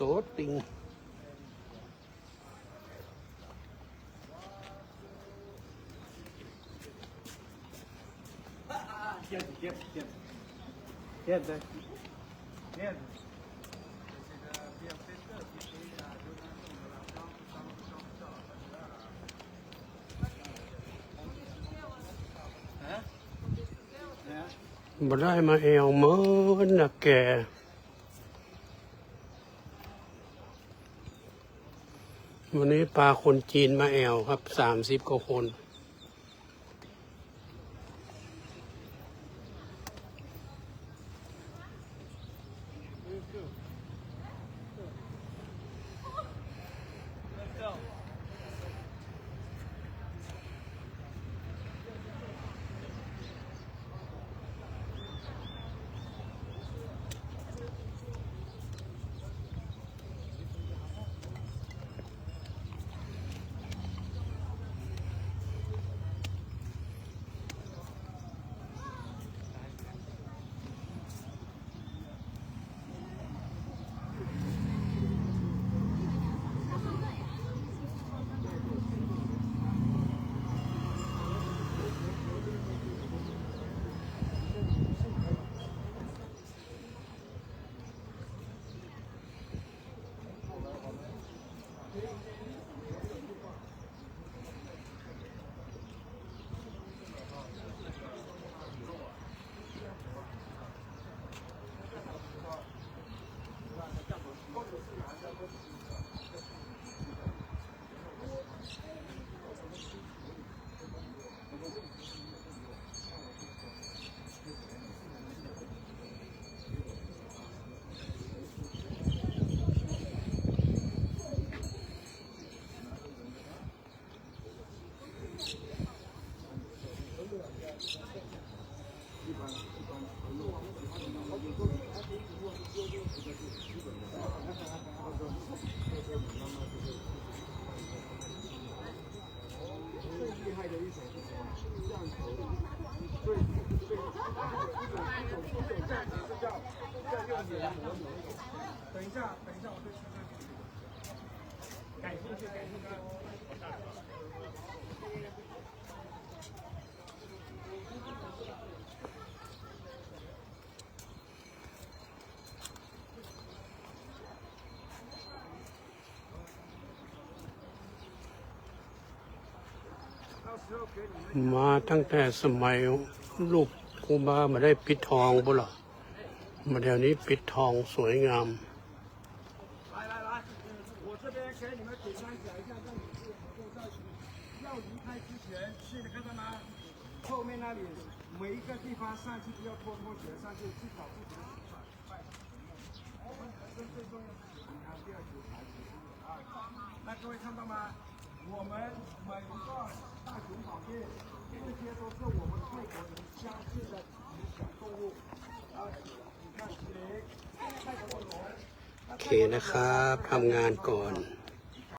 โซติงบ่ได้มาแอวเมินนะแกวันนี้ปลาคนจีนมาแอวครับ30 กว่าคน等一下，我对车车感兴趣。มาตั้งแต่สมัยลูกครูบามาได้ปิดทองบุหรอมาเดี๋ยวนี้ปิดทองสวยงาม我这边给你们简单讲一下，这里是合作社区。要离开之前，是看到吗？后面那里每一个地方上去都要拖鞋上去，至少不能快。我们人生最重要是平安，第二就是财气啊。那各位看到吗？我们每一个大熊宝贝，这些都是我们泰国人相信的小动物啊。你看，泰国的龙。โอเคนะครับทำงานก่อน